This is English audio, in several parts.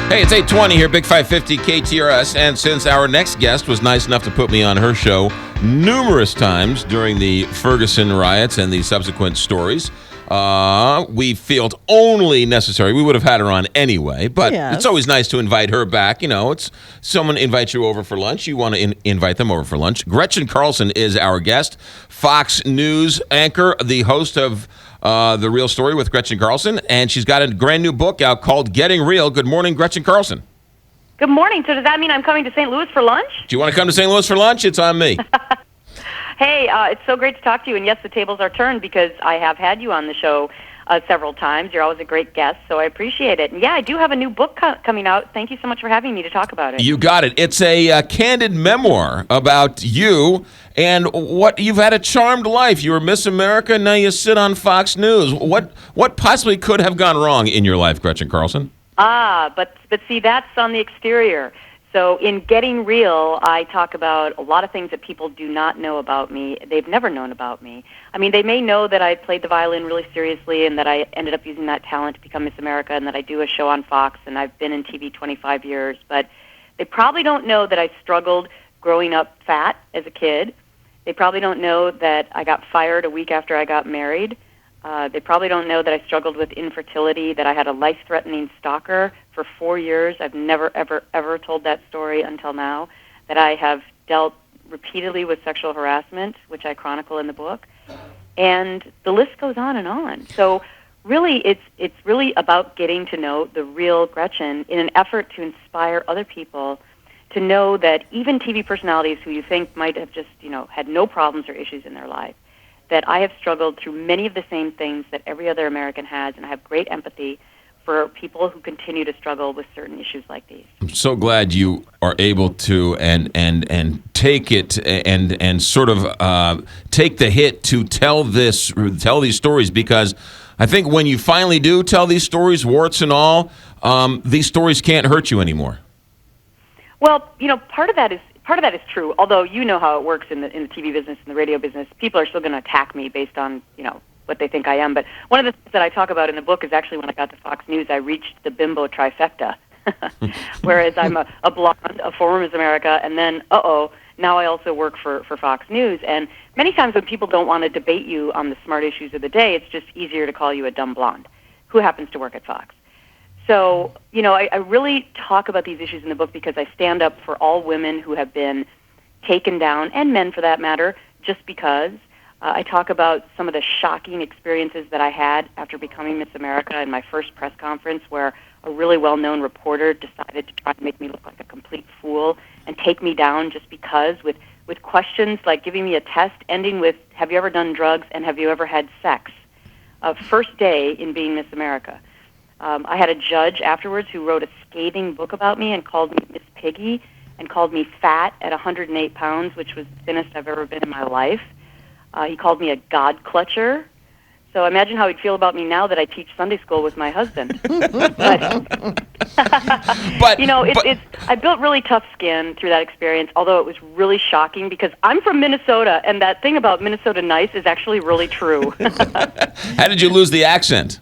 Hey, it's 8:20 here, Big 550 KTRS, and since our next guest was nice enough to put me on her show numerous times during the Ferguson riots and the subsequent stories, we felt only necessary. We would have had her on anyway, but It's always nice to invite her back. You know, it's someone invites you over for lunch. You want to invite them over for lunch. Gretchen Carlson is our guest, Fox News anchor, the host of The Real Story with Gretchen Carlson, and she's got a brand new book out called Getting Real. Good morning, Gretchen Carlson. Good morning. So does that mean I'm coming to St. Louis for lunch? Do you want to come to St. Louis for lunch? It's on me. Hey, it's so great to talk to you, and yes, the tables are turned because I have had you on the show several times. You're always a great guest, so I appreciate it. And yeah, I do have a new book coming out. Thank you so much for having me to talk about it. You got it. It's a candid memoir about you and what you've had a charmed life. You were Miss America, now you sit on Fox News. What possibly could have gone wrong in your life, Gretchen Carlson? But see, that's on the exterior. So in Getting Real, I talk about a lot of things that people do not know about me. They've never known about me. I mean, they may know that I played the violin really seriously and that I ended up using that talent to become Miss America and that I do a show on Fox and I've been in TV 25 years. But they probably don't know that I struggled growing up fat as a kid. They probably don't know that I got fired a week after I got married. They probably don't know that I struggled with infertility, that I had a life-threatening stalker for 4 years. I've never, ever, ever told that story until now, that I have dealt repeatedly with sexual harassment, which I chronicle in the book. And the list goes on and on. So really, it's really about getting to know the real Gretchen in an effort to inspire other people to know that even TV personalities who you think might have just, had no problems or issues in their life, that I have struggled through many of the same things that every other American has, and I have great empathy for people who continue to struggle with certain issues like these. I'm so glad you are able to and take it and sort of take the hit to tell these stories, because I think when you finally do tell these stories, warts and all, these stories can't hurt you anymore. Well, part of that is true. Although you know how it works in the TV business and the radio business, people are still going to attack me based on what they think I am. But one of the things that I talk about in the book is actually when I got to Fox News, I reached the bimbo trifecta. Whereas I'm a blonde, a former Miss America, and then now I also work for Fox News. And many times when people don't want to debate you on the smart issues of the day, it's just easier to call you a dumb blonde who happens to work at Fox. So, I really talk about these issues in the book because I stand up for all women who have been taken down, and men for that matter, just because. I talk about some of the shocking experiences that I had after becoming Miss America in my first press conference, where a really well-known reporter decided to try to make me look like a complete fool and take me down just because, with questions like giving me a test ending with, have you ever done drugs and have you ever had sex? First day in being Miss America. I had a judge afterwards who wrote a scathing book about me and called me Miss Piggy and called me fat at 108 pounds, which was the thinnest I've ever been in my life. He called me a God clutcher. So imagine how he'd feel about me now that I teach Sunday school with my husband. I built really tough skin through that experience, although it was really shocking because I'm from Minnesota, and that thing about Minnesota nice is actually really true. How did you lose the accent?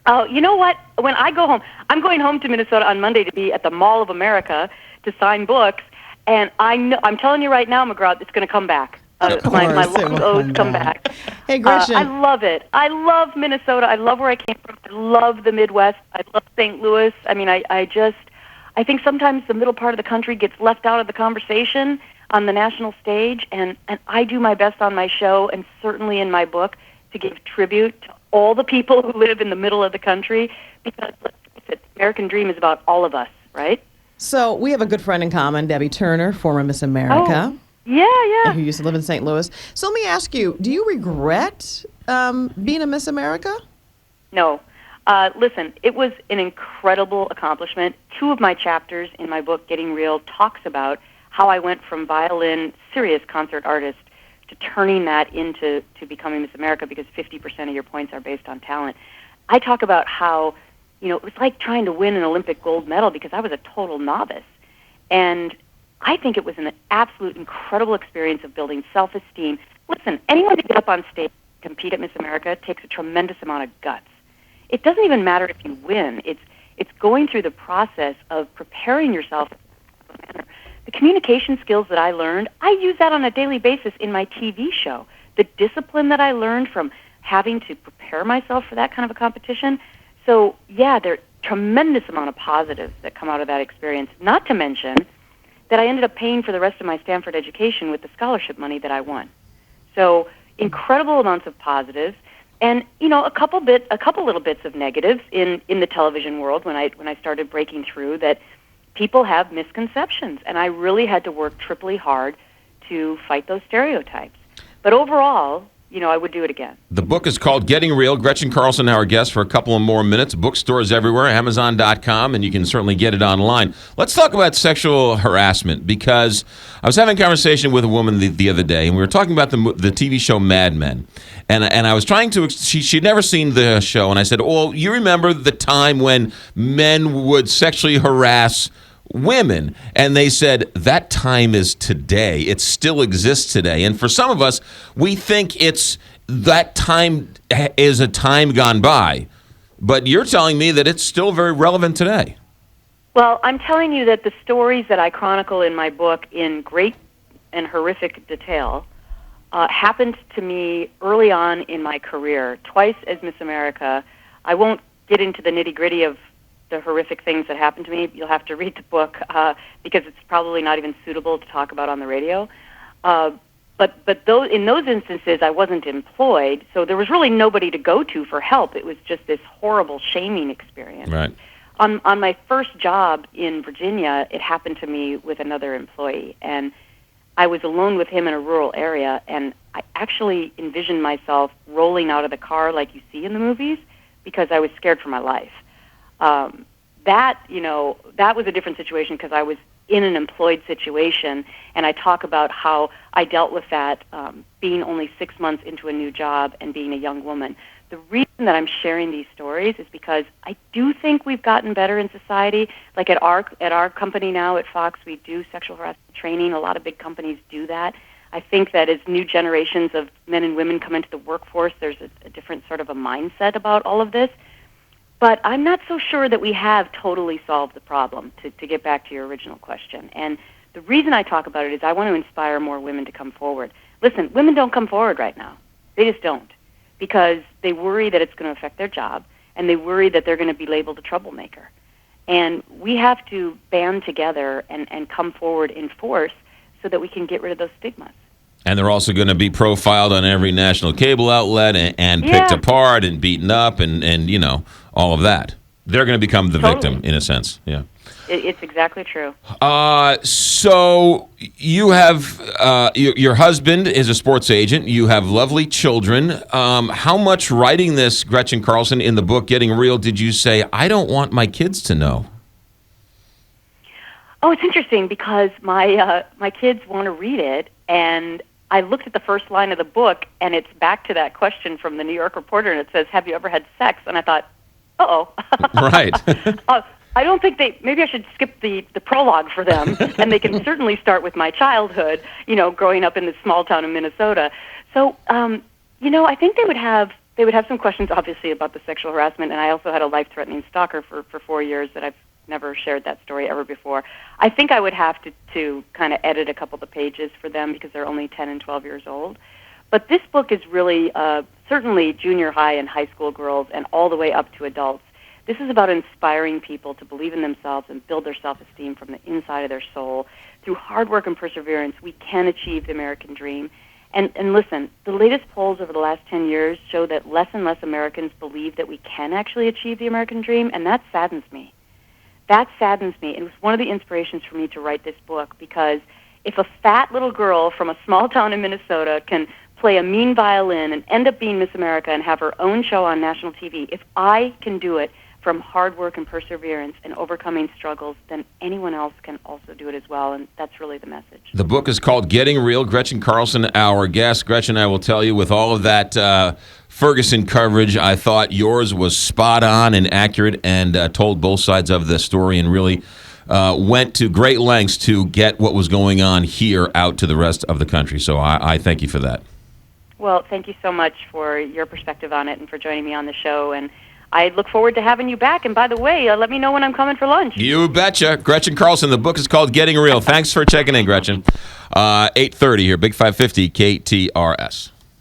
Oh, you know what? When I go home, I'm going home to Minnesota on Monday to be at the Mall of America to sign books, and I'm telling you right now, McGraw, it's going to come back. My long O's come back. Hey, Gretchen. I love it. I love Minnesota. I love where I came from. I love the Midwest. I love St. Louis. I mean, I think sometimes the middle part of the country gets left out of the conversation on the national stage, and I do my best on my show and certainly in my book to give tribute to all the people who live in the middle of the country, because let's face it, the American dream is about all of us, right? So we have a good friend in common, Debbie Turner, former Miss America. Oh, yeah. Who used to live in St. Louis. So let me ask you, do you regret being a Miss America? No. Listen, it was an incredible accomplishment. 2 of my chapters in my book, Getting Real, talks about how I went from violin, serious concert artist, to turning that into becoming Miss America, because 50% of your points are based on talent. I talk about how, it was like trying to win an Olympic gold medal because I was a total novice. And I think it was an absolute incredible experience of building self-esteem. Listen, anyone to get up on stage and compete at Miss America takes a tremendous amount of guts. It doesn't even matter if you win. It's going through the process of preparing yourself. The communication skills that I learned, I use that on a daily basis in my TV show. The discipline that I learned from having to prepare myself for that kind of a competition. So, yeah, there are tremendous amount of positives that come out of that experience, not to mention that I ended up paying for the rest of my Stanford education with the scholarship money that I won. So, incredible amounts of positives. And, you know, a couple little bits of negatives in the television world when I started breaking through, that people have misconceptions, and I really had to work triply hard to fight those stereotypes. But overall, you know, I would do it again. The book is called Getting Real. Gretchen Carlson, our guest for a couple of more minutes. Bookstores everywhere, Amazon.com, and you can certainly get it online. Let's talk about sexual harassment, because I was having a conversation with a woman the other day, and we were talking about the TV show Mad Men. And I was trying to, she'd never seen the show, and I said, well, you remember the time when men would sexually harass women? And they said, that time is today. It still exists today. And for some of us, we think that time is a time gone by. But you're telling me that it's still very relevant today. Well, I'm telling you that the stories that I chronicle in my book in great and horrific detail happened to me early on in my career, twice as Miss America. I won't get into the nitty-gritty of the horrific things that happened to me. You'll have to read the book because it's probably not even suitable to talk about on the radio. But in those instances, I wasn't employed, so there was really nobody to go to for help. It was just this horrible shaming experience. Right. On my first job in Virginia, it happened to me with another employee, and I was alone with him in a rural area, and I actually envisioned myself rolling out of the car like you see in the movies because I was scared for my life. That was a different situation because I was in an employed situation, and I talk about how I dealt with that being only 6 months into a new job and being a young woman. The reason that I'm sharing these stories is because I do think we've gotten better in society. Like at our company now at Fox, we do sexual harassment training. A lot of big companies do that. I think that as new generations of men and women come into the workforce, there's a different sort of a mindset about all of this. But I'm not so sure that we have totally solved the problem, to get back to your original question. And the reason I talk about it is I want to inspire more women to come forward. Listen, women don't come forward right now. They just don't, because they worry that it's going to affect their job, and they worry that they're going to be labeled a troublemaker. And we have to band together and come forward in force so that we can get rid of those stigmas. And they're also going to be profiled on every national cable outlet and picked apart and beaten up and you know, all of that. They're going to become the victim, in a sense. Yeah. It's exactly true. So you have your husband is a sports agent. You have lovely children. How much writing this, Gretchen Carlson, in the book Getting Real, did you say, I don't want my kids to know? Oh, it's interesting because my kids want to read it, and I looked at the first line of the book, and it's back to that question from the New York Reporter, and it says, have you ever had sex? And I thought, uh-oh. Right. I don't think maybe I should skip the prologue for them, and they can certainly start with my childhood, you know, growing up in this small town in Minnesota. So, you know, I think they would have some questions, obviously, about the sexual harassment, and I also had a life-threatening stalker for 4 years that I've never shared that story ever before. I think I would have to kind of edit a couple of the pages for them because they're only 10 and 12 years old. But this book is really certainly junior high and high school girls and all the way up to adults. This is about inspiring people to believe in themselves and build their self-esteem from the inside of their soul. Through hard work and perseverance, we can achieve the American dream. And listen, the latest polls over the last 10 years show that less and less Americans believe that we can actually achieve the American dream, and that saddens me. That saddens me. It was one of the inspirations for me to write this book, because if a fat little girl from a small town in Minnesota can play a mean violin and end up being Miss America and have her own show on national TV, if I can do it from hard work and perseverance and overcoming struggles, then anyone else can also do it as well, and that's really the message. The book is called Getting Real. Gretchen Carlson, our guest. Gretchen, I will tell you, with all of that Ferguson coverage, I thought yours was spot on and accurate and told both sides of the story and really went to great lengths to get what was going on here out to the rest of the country. So I thank you for that. Well, thank you so much for your perspective on it and for joining me on the show. And I look forward to having you back. And by the way, let me know when I'm coming for lunch. You betcha. Gretchen Carlson. The book is called Getting Real. Thanks for checking in, Gretchen. 8:30 here, Big 550 KTRS.